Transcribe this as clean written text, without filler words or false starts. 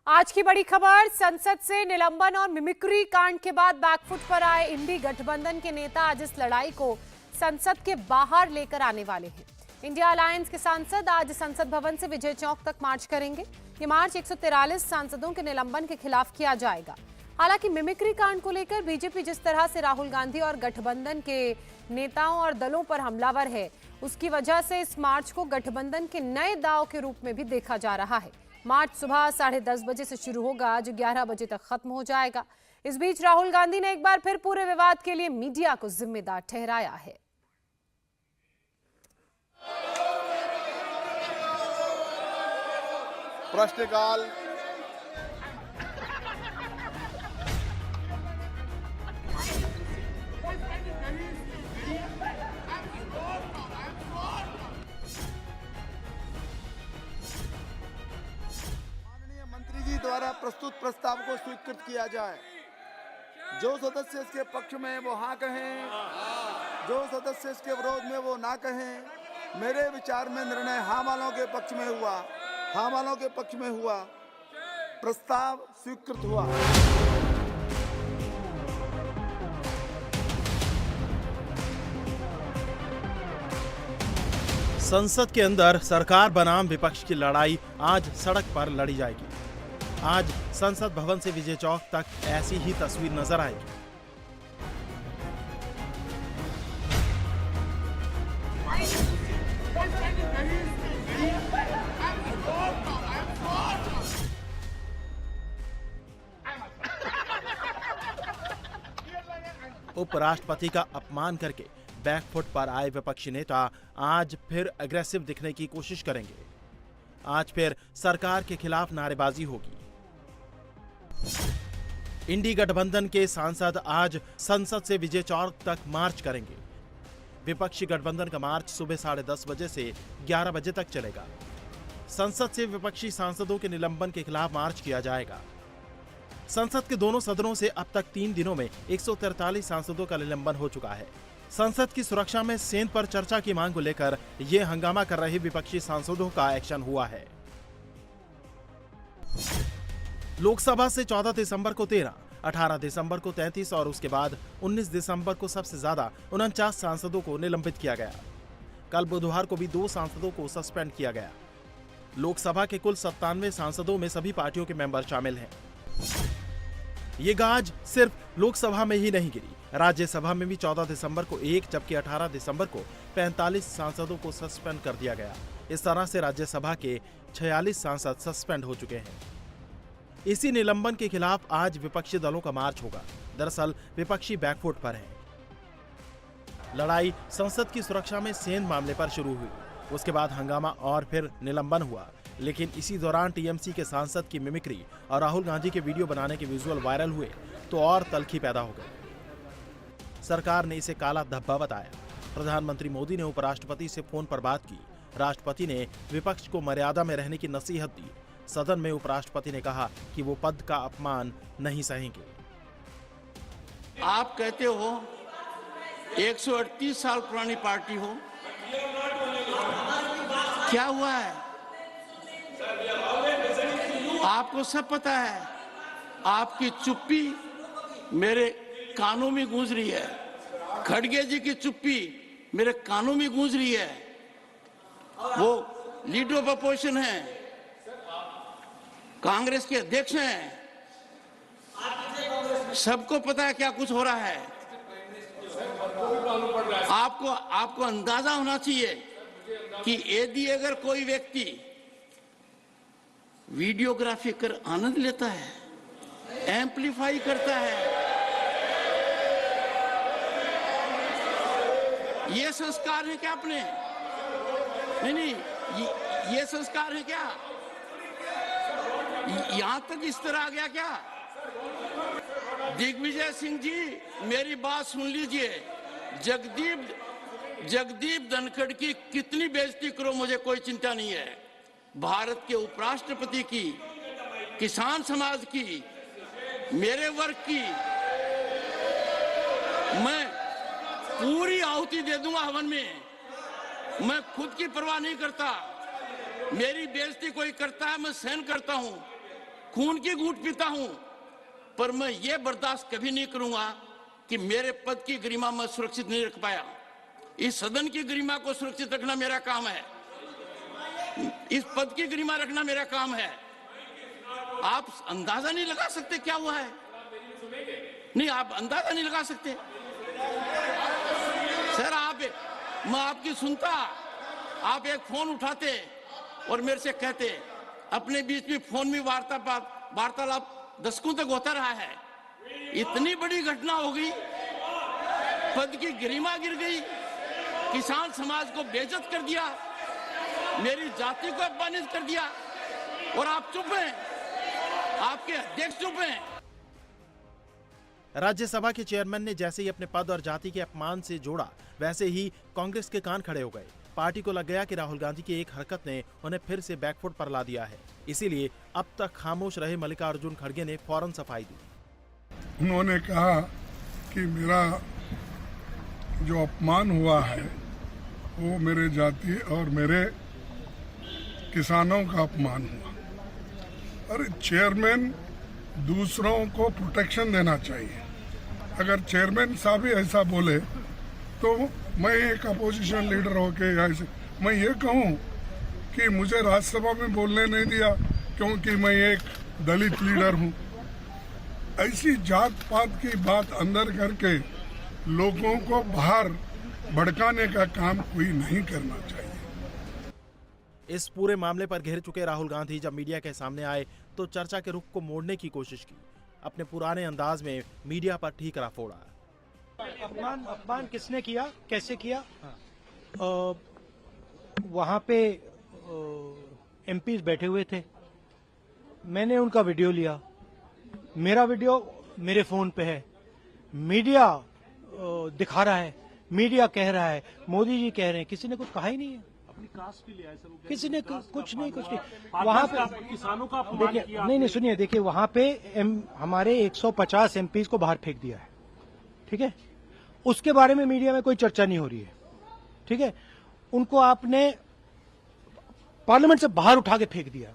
आज की बड़ी खबर, संसद से निलंबन और मिमिक्री कांड के बाद बैकफुट पर आए इंडी गठबंधन के नेता आज इस लड़ाई को संसद के बाहर लेकर आने वाले हैं। इंडिया अलायंस के सांसद आज संसद भवन से विजय चौक तक मार्च करेंगे। ये मार्च 143 सांसदों के निलंबन के खिलाफ किया जाएगा। हालांकि मिमिक्री कांड को लेकर बीजेपी जिस तरह से राहुल गांधी और गठबंधन के नेताओं और दलों पर हमलावर है, उसकी वजह से इस मार्च को गठबंधन के नए दांव के रूप में भी देखा जा रहा है। मार्च सुबह 10:30 बजे से शुरू होगा, जो 11 बजे तक खत्म हो जाएगा। इस बीच राहुल गांधी ने एक बार फिर पूरे विवाद के लिए मीडिया को जिम्मेदार ठहराया है। प्रश्नकाल। माननीय मंत्री जी द्वारा प्रस्तुत प्रस्ताव को स्वीकृत किया जाए। जो सदस्य इसके पक्ष में वो हाँ कहें, जो सदस्य इसके विरोध में वो ना कहें। मेरे विचार में निर्णय हाँ वालों के पक्ष में हुआ, हाँ वालों के पक्ष में हुआ। प्रस्ताव स्वीकृत हुआ। संसद के अंदर सरकार बनाम विपक्ष की लड़ाई आज सड़क पर लड़ी जाएगी। आज संसद भवन से विजय चौक तक ऐसी ही तस्वीर नजर आएगी। उपराष्ट्रपति का अपमान करके बैकफुट पर आए विपक्षी नेता आज फिर अग्रेसिव दिखने की कोशिश करेंगे। आज फिर सरकार के खिलाफ नारेबाजी होगी। इंडी गठबंधन के सांसद आज संसद से विजय चौक तक मार्च करेंगे। विपक्षी गठबंधन का मार्च सुबह 10:30 बजे से 11 बजे तक चलेगा। संसद से विपक्षी सांसदों के निलंबन के खिलाफ मार्च किया जाएगा। संसद के दोनों सदनों से अब तक 3 दिनों में 143 सांसदों का निलंबन हो चुका है। संसद की सुरक्षा में सेंध पर चर्चा की मांग को लेकर यह हंगामा कर रहे विपक्षी सांसदों का एक्शन हुआ है। लोकसभा से 14 दिसंबर को 13, 18 दिसंबर को 33 और उसके बाद 19 दिसंबर को सबसे ज्यादा 49 सांसदों को निलंबित किया गया। कल बुधवार को भी 2 सांसदों को सस्पेंड किया गया। लोकसभा के कुल 97 सांसदों में सभी पार्टियों के मेंबर शामिल हैं। ये गाज सिर्फ लोकसभा में ही नहीं गिरी, राज्यसभा में भी 14 दिसंबर को 1 जबकि 18 दिसंबर को 45 सांसदों को सस्पेंड कर दिया गया। इस तरह से राज्यसभा के 46 सांसद सस्पेंड हो चुके हैं। इसी निलंबन के खिलाफ आज विपक्षी दलों का मार्च होगा। दरअसल विपक्षी बैकफुट पर है। लड़ाई संसद की सुरक्षा में सेंध मामले पर शुरू हुई, उसके बाद हंगामा और फिर निलंबन हुआ। लेकिन इसी दौरान टीएमसी के सांसद की मिमिक्री और राहुल गांधी के वीडियो बनाने के विजुअल वायरल हुए तो और तल्खी पैदा हो गई। सरकार ने इसे काला धब्बा बताया। प्रधानमंत्री मोदी ने उपराष्ट्रपति से फोन पर बात की। राष्ट्रपति ने विपक्ष को मर्यादा में रहने की नसीहत दी। सदन में उपराष्ट्रपति ने कहा कि वो पद का अपमान नहीं सहेंगे। आप कहते हो 138 साल पुरानी पार्टी हो, क्या हुआ है? आपको सब पता है। आपकी चुप्पी मेरे कानों में गूंज रही है। खड़गे जी की चुप्पी मेरे कानों में गूंज रही है। वो लीडर ऑफ अपोजिशन है, कांग्रेस के अध्यक्ष हैं। सबको पता है क्या कुछ हो रहा है। आपको अंदाजा होना चाहिए कि यदि अगर कोई व्यक्ति वीडियोग्राफी कर आनंद लेता है, एम्पलीफाई करता है, ये संस्कार है क्या अपने? नहीं, ये संस्कार है क्या? यहां तक इस तरह आ गया क्या? दिग्विजय सिंह जी, मेरी बात सुन लीजिए। जगदीप धनखड़ की कितनी बेइज्जती करो, मुझे कोई चिंता नहीं है। भारत के उपराष्ट्रपति की, किसान समाज की, मेरे वर्ग की मैं पूरी आहुति दे दूंगा हवन में। मैं खुद की परवाह नहीं करता। मेरी बेइज्जती कोई करता है, मैं सहन करता हूं। खून की घूंट पीता हूं, पर मैं ये बर्दाश्त कभी नहीं करूंगा कि मेरे पद की गरिमा मैं सुरक्षित नहीं रख पाया। इस सदन की गरिमा को सुरक्षित रखना मेरा काम है, इस पद की गरिमा रखना मेरा काम है। आप अंदाजा नहीं लगा सकते क्या हुआ है, नहीं आप अंदाजा नहीं लगा सकते सर। मैं आपकी सुनता, आप एक फोन उठाते और मेरे से कहते, अपने बीच में फोन में वार्तालाप दशकों तक होता रहा है। इतनी बड़ी घटना हो गई, पद की गरिमा गिर गई, किसान समाज को बेइज्जत कर दिया, मेरी जाति को अपमानित कर दिया, और आप चुप हैं, आपके अध्यक्ष चुप हैं। राज्यसभा के चेयरमैन ने जैसे ही अपने पद और जाति के अपमान से जोड़ा, वैसे ही कांग्रेस के कान खड़े हो गए। पार्टी को लग गया कि राहुल गांधी की एक हरकत ने उन्हें फिर से बैकफुट पर ला दिया है। इसीलिए अब तक खामोश रहे मल्लिकार्जुन खड़गे ने फौरन सफाई दी। उन्होंने कहा कि मेरा जो अपमान हुआ है वो मेरे जाति और मेरे किसानों का अपमान हुआ। और चेयरमैन दूसरों को प्रोटेक्शन देना चाहिए। अगर चेयरमैन साहब ही ऐसा बोले तो मैं एक अपोजिशन लीडर होके ऐसे मैं ये कहूँ कि मुझे राज्यसभा में बोलने नहीं दिया क्योंकि मैं एक दलित लीडर हूँ। ऐसी जात पात की बात अंदर करके लोगों को बाहर भड़काने का काम कोई नहीं करना चाहिए। इस पूरे मामले पर घेर चुके राहुल गांधी जब मीडिया के सामने आए तो चर्चा के रुख को मोड़ने की कोशिश की। अपने पुराने अंदाज में मीडिया पर ठीकरा फोड़ा। अपमान किसने किया, कैसे किया? वहाँ पे एमपीज बैठे हुए थे, मैंने उनका वीडियो लिया, मेरा वीडियो मेरे फोन पे है, मीडिया दिखा रहा है, मीडिया कह रहा है, मोदी जी कह रहे हैं, किसी ने कुछ कहा ही नहीं है, किसी ने कुछ नहीं वहाँ पे किसानों का अपमान देखिए, किया। नहीं सुनिए, देखिए वहाँ पे हमारे 150 एमपीज को बाहर फेंक दिया है, ठीक है। उसके बारे में मीडिया में कोई चर्चा नहीं हो रही है, ठीक है। उनको आपने पार्लियामेंट से बाहर उठा के फेंक दिया।